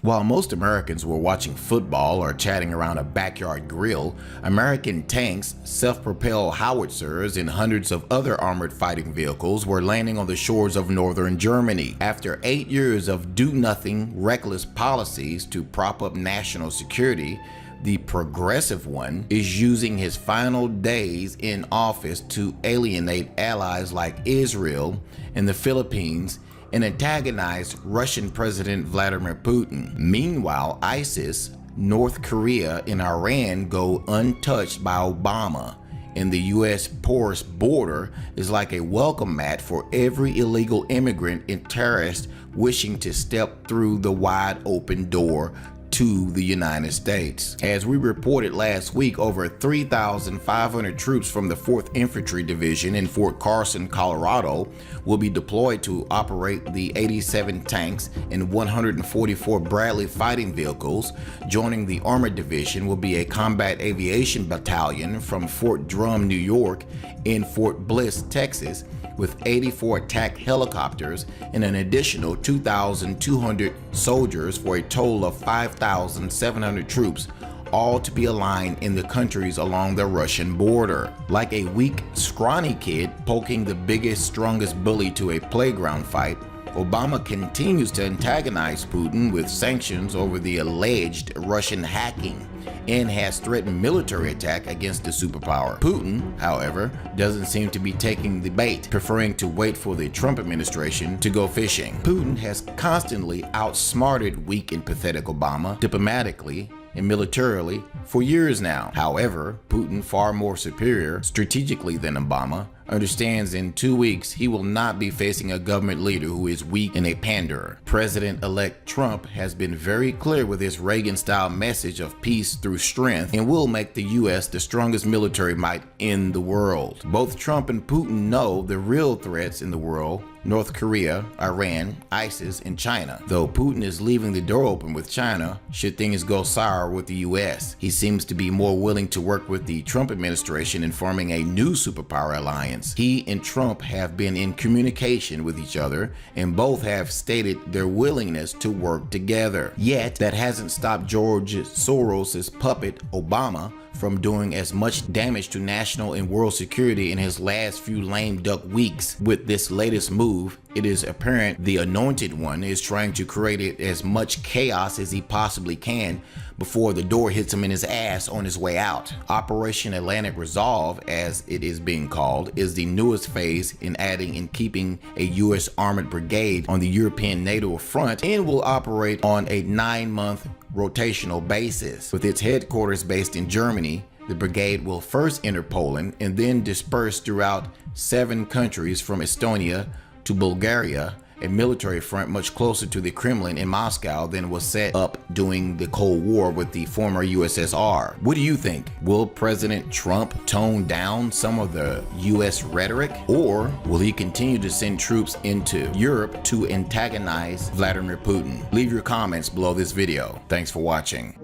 While most Americans were watching football or chatting around a backyard grill, American tanks, self-propelled howitzers, and hundreds of other armored fighting vehicles were landing on the shores of northern Germany. After 8 years of do-nothing, reckless policies to prop up national security, the progressive one is using his final days in office to alienate allies like Israel and the Philippines and antagonize Russian President Vladimir Putin. Meanwhile, ISIS, North Korea, and Iran go untouched by Obama, and the U.S. porous border is like a welcome mat for every illegal immigrant and terrorist wishing to step through the wide open door to the United States. As we reported last week, over 3,500 troops from the 4th Infantry Division in Fort Carson, Colorado, will be deployed to operate the 87 tanks and 144 Bradley fighting vehicles. Joining the Armored Division will be a combat aviation battalion from Fort Drum, New York, and Fort Bliss, Texas, with 84 attack helicopters and an additional 2,200 soldiers for a total of 5,700 troops, all to be aligned in the countries along the Russian border. Like a weak, scrawny kid poking the biggest, strongest bully to a playground fight, Obama continues to antagonize Putin with sanctions over the alleged Russian hacking and has threatened military attack against the superpower. Putin, however, doesn't seem to be taking the bait, preferring to wait for the Trump administration to go fishing. Putin has constantly outsmarted weak and pathetic Obama diplomatically and militarily for years now. However, Putin, far more superior strategically than Obama, understands in 2 weeks he will not be facing a government leader who is weak and a panderer. President-elect Trump has been very clear with his Reagan-style message of peace through strength and will make the U.S. the strongest military might in the world. Both Trump and Putin know the real threats in the world: North Korea, Iran, ISIS, and China. Though Putin is leaving the door open with China should things go sour with the U.S. He seems to be more willing to work with the Trump administration in forming a new superpower alliance. He and Trump have been in communication with each other, and both have stated their willingness to work together. Yet, that hasn't stopped George Soros' puppet, Obama, from doing as much damage to national and world security in his last few lame duck weeks. With this latest move, it is apparent the anointed one is trying to create as much chaos as he possibly can before the door hits him in his ass on his way out. Operation Atlantic Resolve, as it is being called, is the newest phase in adding and keeping a U.S. armored brigade on the European NATO front, and will operate on a 9-month rotational basis. With its headquarters based in Germany, the brigade will first enter Poland and then disperse throughout 7 countries from Estonia to Bulgaria, a military front much closer to the Kremlin in Moscow than was set up during the Cold War with the former USSR. What do you think? Will President Trump tone down some of the US rhetoric, or will he continue to send troops into Europe to antagonize Vladimir Putin? Leave your comments below this video. Thanks for watching.